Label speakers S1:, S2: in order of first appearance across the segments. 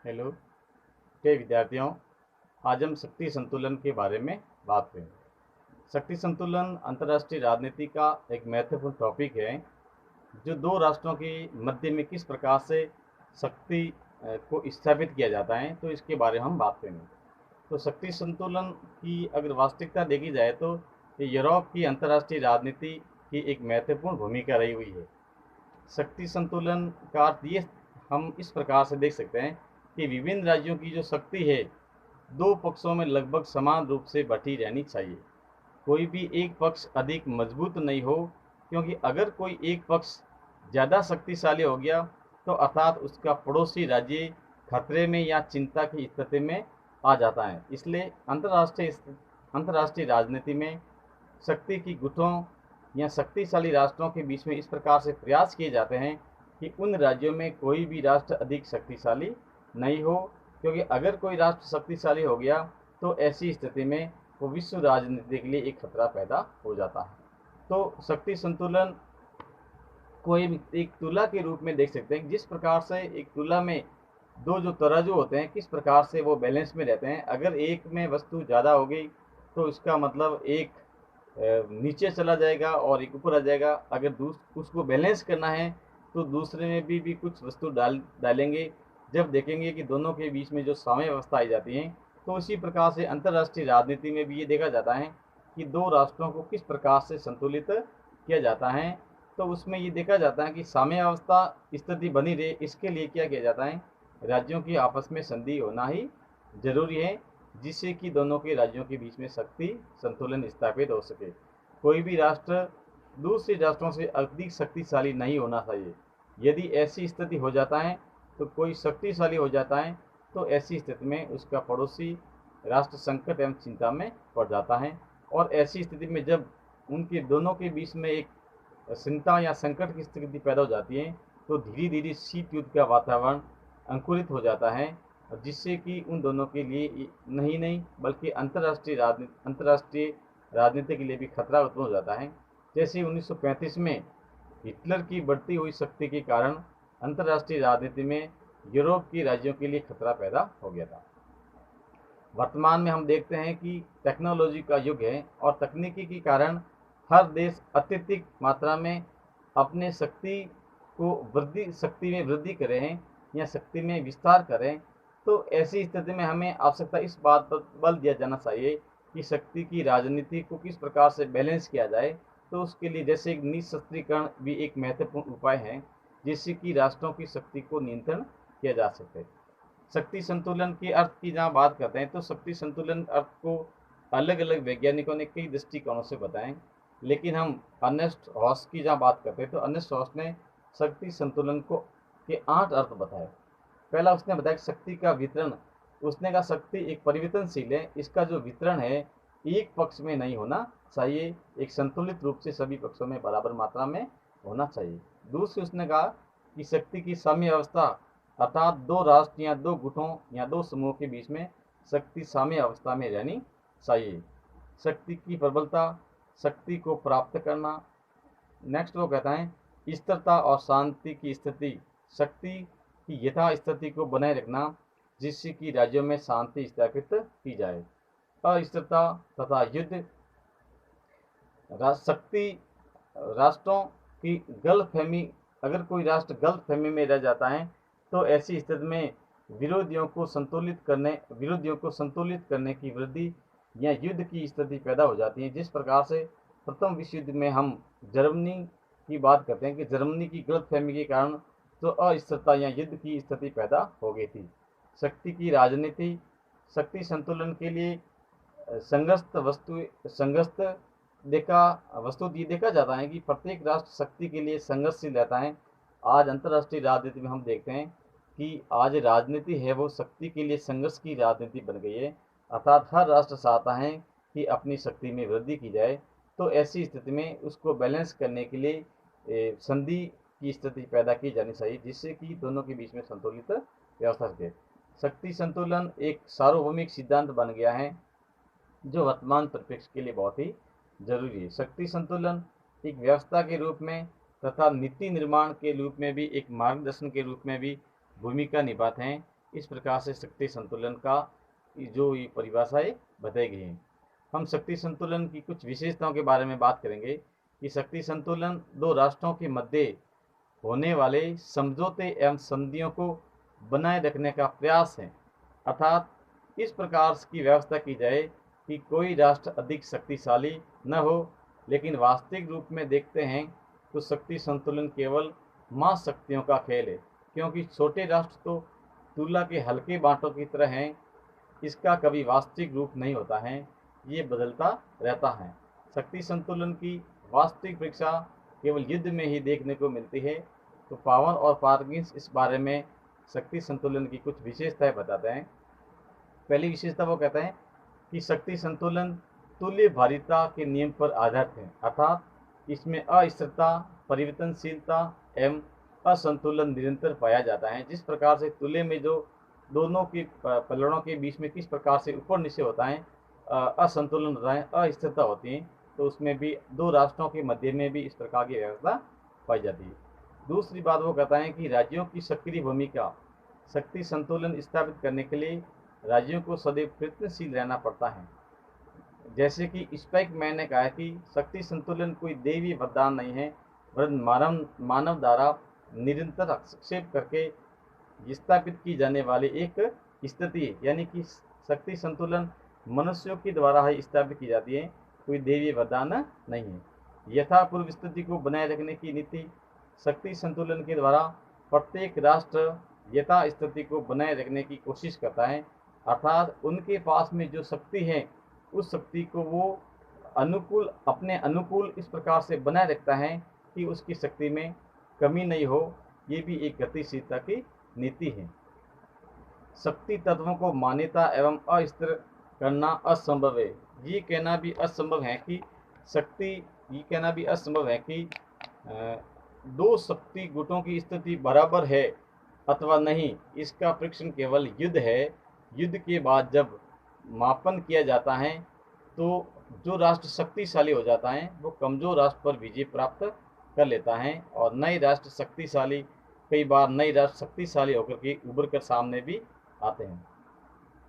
S1: Hello. प्रिय विद्यार्थियों, आज हम शक्ति संतुलन के बारे में बात करेंगे। शक्ति संतुलन अंतर्राष्ट्रीय राजनीति का एक महत्वपूर्ण टॉपिक है जो दो राष्ट्रों के मध्य में किस प्रकार से शक्ति को स्थापित किया जाता है, तो इसके बारे में हम बात करेंगे। तो शक्ति संतुलन की अगर वास्तविकता देखी जाए तो ये यूरोप की अंतर्राष्ट्रीय राजनीति की एक महत्वपूर्ण भूमिका रही हुई है। शक्ति संतुलन का अर्थ ये हम इस प्रकार से देख सकते हैं कि विभिन्न राज्यों की जो शक्ति है दो पक्षों में लगभग समान रूप से बटी रहनी चाहिए। कोई भी एक पक्ष अधिक मजबूत नहीं हो, क्योंकि अगर कोई एक पक्ष ज़्यादा शक्तिशाली हो गया तो अर्थात उसका पड़ोसी राज्य खतरे में या चिंता की स्थिति में आ जाता है। इसलिए अंतर्राष्ट्रीय राजनीति में शक्ति की गुटों या शक्तिशाली राष्ट्रों के बीच में इस प्रकार से प्रयास किए जाते हैं कि उन राज्यों में कोई भी राष्ट्र अधिक शक्तिशाली नहीं हो, क्योंकि अगर कोई राष्ट्र शक्तिशाली हो गया तो ऐसी स्थिति में वो विश्व राजनीति के लिए एक खतरा पैदा हो जाता है। तो शक्ति संतुलन को एक तुला के रूप में देख सकते हैं। जिस प्रकार से एक तुला में दो जो तराजू होते हैं किस प्रकार से वो बैलेंस में रहते हैं। अगर एक में वस्तु ज़्यादा हो गई तो इसका मतलब एक नीचे चला जाएगा और एक ऊपर आ जाएगा। अगर उसको बैलेंस करना है तो दूसरे में भी कुछ वस्तु डालेंगे। जब देखेंगे कि दोनों के बीच में जो साम्यावस्था आई जाती है, तो इसी प्रकार से अंतर्राष्ट्रीय राजनीति में भी ये देखा जाता है कि दो राष्ट्रों को किस प्रकार से संतुलित किया जाता है। तो उसमें ये देखा जाता है कि साम्यावस्था स्थिति बनी रहे, इसके लिए क्या किया जाता है, राज्यों की आपस में संधि होना ही जरूरी है, जिससे कि दोनों के राज्यों के बीच में शक्ति संतुलन स्थापित हो सके। कोई भी राष्ट्र दूसरे राष्ट्रों से अधिक शक्तिशाली नहीं होना चाहिए। यदि ऐसी स्थिति हो जाता है तो कोई शक्तिशाली हो जाता है तो ऐसी स्थिति में उसका पड़ोसी राष्ट्र संकट एवं चिंता में पड़ जाता है। और ऐसी स्थिति में जब उनके दोनों के बीच में एक चिंता या संकट की स्थिति पैदा हो जाती है तो धीरे धीरे शीत युद्ध का वातावरण अंकुरित हो जाता है, जिससे कि उन दोनों के लिए नहीं बल्कि अंतर्राष्ट्रीय राजनीति के लिए भी खतरा उत्पन्न हो जाता है। जैसे 1935 में हिटलर की बढ़ती हुई शक्ति के कारण अंतर्राष्ट्रीय राजनीति में यूरोप के राज्यों के लिए खतरा पैदा हो गया था। वर्तमान में हम देखते हैं कि टेक्नोलॉजी का युग है और तकनीकी के कारण हर देश अत्यधिक मात्रा में अपने शक्ति में वृद्धि कर रहे हैं या शक्ति में विस्तार करें। तो ऐसी स्थिति में हमें आवश्यकता इस बात पर बल दिया जाना चाहिए कि शक्ति की राजनीति को किस प्रकार से बैलेंस किया जाए। तो उसके लिए जैसे एक निशस्त्रीकरण भी एक महत्वपूर्ण उपाय है, जिससे कि राष्ट्रों की शक्ति को नियंत्रण किया जा सके। शक्ति संतुलन के अर्थ की जहाँ बात करते हैं तो शक्ति संतुलन अर्थ को अलग अलग वैज्ञानिकों ने कई दृष्टिकोणों से बताएं, लेकिन हम अर्नेस्ट हॉस की जहाँ बात करते हैं तो अर्नेस्ट हॉस ने शक्ति संतुलन को के 8 अर्थ बताए। पहला उसने बताया कि शक्ति का वितरण। उसने कहा शक्ति एक परिवर्तनशील है, इसका जो वितरण है एक पक्ष में नहीं होना चाहिए, एक संतुलित रूप से सभी पक्षों में बराबर मात्रा में होना चाहिए। दूसरी उसने कहा कि शक्ति की साम्य अवस्था, अर्थात दो राष्ट्र या दो गुटों या दो समूह के बीच में शक्ति साम्य अवस्था में रहनी चाहिए। शक्ति की प्रबलता, शक्ति को प्राप्त करना। नेक्स्ट वो कहता है स्थिरता और शांति की स्थिति, शक्ति की यथा स्थिति को बनाए रखना, जिससे कि राज्यों में शांति स्थापित की जाए। अस्थिरता तथा युद्ध, शक्ति राष्ट्रों की गलतफहमी, अगर कोई राष्ट्र गलतफहमी में रह जाता है तो ऐसी स्थिति में विरोधियों को संतुलित करने की वृद्धि या युद्ध की स्थिति पैदा हो जाती है। जिस प्रकार से प्रथम विश्व युद्ध में हम जर्मनी की बात करते हैं कि जर्मनी की गलतफहमी के कारण तो अस्थिरता या युद्ध की स्थिति पैदा हो गई थी। शक्ति की राजनीति, शक्ति संतुलन के लिए ये देखा जाता है कि प्रत्येक राष्ट्र शक्ति के लिए संघर्षशील रहता है। आज अंतर्राष्ट्रीय राजनीति में हम देखते हैं कि आज राजनीति है वो शक्ति के लिए संघर्ष की राजनीति बन गई है, अर्थात हर राष्ट्र चाहता है कि अपनी शक्ति में वृद्धि की जाए। तो ऐसी स्थिति में उसको बैलेंस करने के लिए संधि की स्थिति पैदा की जानी चाहिए, जिससे कि दोनों के बीच में संतुलित व्यवस्था रहे। शक्ति संतुलन एक सार्वभौमिक सिद्धांत बन गया है जो वर्तमान परिप्रेक्ष्य के लिए बहुत ही जरूरी है। शक्ति संतुलन एक व्यवस्था के रूप में तथा नीति निर्माण के रूप में भी, एक मार्गदर्शन के रूप में भी भूमिका निभाते हैं, इस प्रकार से शक्ति संतुलन का जो ये परिभाषाएं बताई गई हैं। हम शक्ति संतुलन की कुछ विशेषताओं के बारे में बात करेंगे कि शक्ति संतुलन दो राष्ट्रों के मध्य होने वाले समझौते एवं संधियों को बनाए रखने का प्रयास है, अर्थात इस प्रकार की व्यवस्था की जाए कि कोई राष्ट्र अधिक शक्तिशाली न हो, लेकिन वास्तविक रूप में देखते हैं तो शक्ति संतुलन केवल महाशक्तियों का खेल है, क्योंकि छोटे राष्ट्र तो तुला के हल्के बांटों की तरह हैं। इसका कभी वास्तविक रूप नहीं होता है, ये बदलता रहता है। शक्ति संतुलन की वास्तविक परीक्षा केवल युद्ध में ही देखने को मिलती है। तो पावन और पार्किंस इस बारे में शक्ति संतुलन की कुछ विशेषताएं बताते हैं। पहली विशेषता वो कहते हैं कि शक्ति संतुलन तुल्य भारिता के नियम पर आधारित है, अर्थात इसमें अस्थिरता, परिवर्तनशीलता एवं असंतुलन निरंतर पाया जाता है। जिस प्रकार से तुल्य में जो दोनों की पलड़ों के बीच में किस प्रकार से ऊपर नीचे होता है, असंतुलन होता है, अस्थिरता होती है, तो उसमें भी दो राष्ट्रों के मध्य में भी इस प्रकार की व्यवस्था पाई जाती है। दूसरी बात वो कहता है कि राज्यों की सक्रिय भूमिका शक्ति संतुलन स्थापित करने के लिए राज्यों को सदैव प्रयत्नशील रहना पड़ता है। जैसे कि स्पाइकमैन ने कहा कि शक्ति संतुलन कोई दैवीय वरदान नहीं है, वरन मानव द्वारा निरंतर हस्तक्षेप करके स्थापित की जाने वाली एक स्थिति है। यानी कि शक्ति संतुलन मनुष्यों के द्वारा ही स्थापित की जाती है, कोई दैवीय वरदान नहीं है। यथापूर्व स्थिति को बनाए रखने की नीति शक्ति संतुलन के द्वारा प्रत्येक राष्ट्र यथा स्थिति को बनाए रखने की कोशिश करता है, अर्थात उनके पास में जो शक्ति है उस शक्ति को वो अपने अनुकूल इस प्रकार से बनाए रखता है कि उसकी शक्ति में कमी नहीं हो। ये भी एक गतिशीलता की नीति है। शक्ति तत्वों को मान्यता एवं अस्थिर करना असंभव है। ये कहना भी असंभव है कि दो शक्ति गुटों की स्थिति बराबर है अथवा नहीं, इसका परीक्षण केवल युद्ध है। युद्ध के बाद जब मापन किया जाता है तो जो राष्ट्र शक्तिशाली हो जाता है वो कमजोर राष्ट्र पर विजय प्राप्त कर लेता है, और कई बार नए राष्ट्र शक्तिशाली होकर के उभर कर सामने भी आते हैं।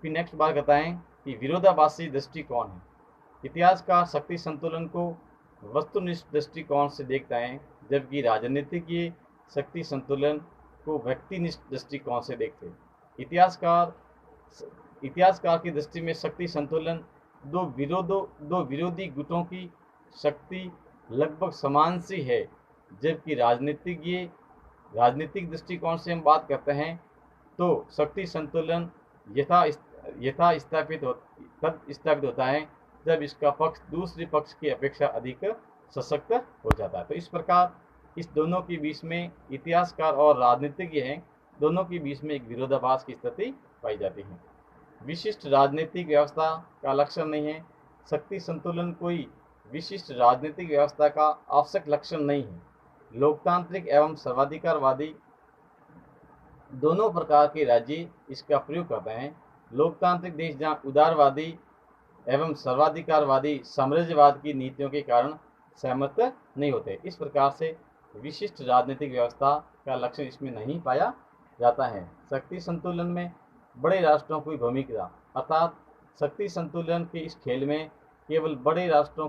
S1: फिर नेक्स्ट बात कहता है कि विरोधाभासी दृष्टिकोण है। इतिहासकार शक्ति संतुलन को वस्तुनिष्ठ दृष्टिकोण से देखता है, जबकि राजनीतिज्ञ शक्ति संतुलन को व्यक्तिनिष्ठ दृष्टिकोण से देखते हैं। इतिहासकार की दृष्टि में शक्ति संतुलन दो विरोधी गुटों की शक्ति लगभग समान सी है, जबकि राजनीतिक दृष्टिकोण से हम बात करते हैं तो शक्ति संतुलन तब स्थापित होता है जब इसका पक्ष दूसरे पक्ष की अपेक्षा अधिक सशक्त हो जाता है। तो इस प्रकार इस दोनों के बीच में, इतिहासकार और राजनीतिज्ञ हैं, दोनों के बीच में एक विरोधाभास की स्थिति पाई जाती है। विशिष्ट राजनीतिक व्यवस्था का लक्षण नहीं है। शक्ति संतुलन कोई विशिष्ट राजनीतिक व्यवस्था का आवश्यक लक्षण नहीं है। लोकतांत्रिक एवं सर्वाधिकारवादी दोनों प्रकार के राज्य इसका प्रयोग करते हैं। लोकतांत्रिक देश जहाँ उदारवादी एवं सर्वाधिकारवादी साम्राज्यवाद की नीतियों के कारण सहमत नहीं होते। इस प्रकार से विशिष्ट राजनीतिक व्यवस्था का लक्षण इसमें नहीं पाया जाता है। शक्ति संतुलन में बड़े राष्ट्रों की भूमिका, अर्थात शक्ति संतुलन के इस खेल में केवल बड़े राष्ट्रों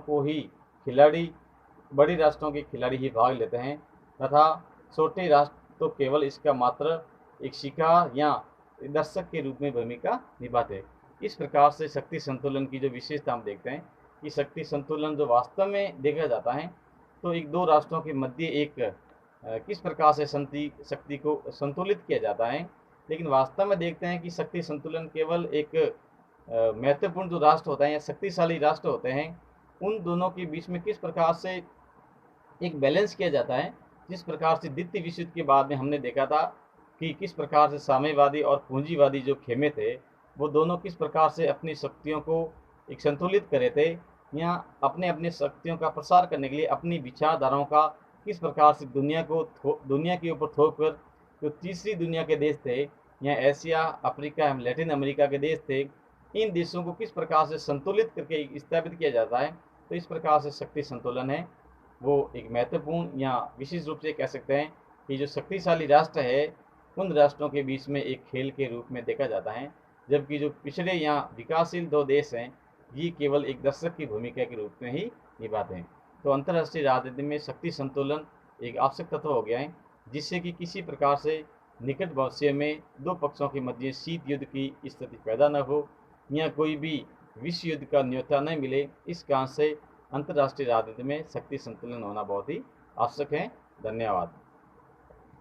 S1: के खिलाड़ी ही भाग लेते हैं तथा छोटे राष्ट्र तो केवल इसका मात्र एक शिकार या दर्शक के रूप में भूमिका निभाते हैं। इस प्रकार से शक्ति संतुलन की जो विशेषता हम देखते हैं कि शक्ति संतुलन जो वास्तव में देखा जाता है तो एक दो राष्ट्रों के मध्य किस प्रकार से शक्ति को संतुलित किया जाता है, लेकिन वास्तव में देखते हैं कि शक्ति संतुलन केवल एक महत्वपूर्ण जो राष्ट्र होता है या शक्तिशाली राष्ट्र होते हैं उन दोनों के बीच में किस प्रकार से एक बैलेंस किया जाता है। जिस प्रकार से द्वितीय विश्व युद्ध के बाद में हमने देखा था कि किस प्रकार से साम्यवादी और पूंजीवादी जो खेमे थे वो दोनों किस प्रकार से अपनी शक्तियों को एक संतुलित करे थे, या अपने शक्तियों का प्रसार करने के लिए अपनी विचारधाराओं का किस प्रकार से दुनिया के ऊपर थोप कर जो तीसरी दुनिया के देश थे या एशिया, अफ्रीका एवं लैटिन अमेरिका के देश थे, इन देशों को किस प्रकार से संतुलित करके स्थापित किया जाता है। तो इस प्रकार से शक्ति संतुलन है वो एक महत्वपूर्ण या विशेष रूप से कह सकते हैं कि जो शक्तिशाली राष्ट्र है उन राष्ट्रों के बीच में एक खेल के रूप में देखा जाता है, जबकि जो पिछड़े या विकासशील दो देश हैं ये केवल एक दर्शक की भूमिका के रूप में ही निभाते हैं। तो अंतर्राष्ट्रीय राजनीति में शक्ति संतुलन एक आवश्यक तत्व हो गया है, जिससे कि किसी प्रकार से निकट भविष्य में दो पक्षों के मध्य शीत युद्ध की स्थिति पैदा न हो या कोई भी विश्व युद्ध का न्योता न मिले। इस कारण से अंतर्राष्ट्रीय राजनीति में शक्ति संतुलन होना बहुत ही आवश्यक है। धन्यवाद।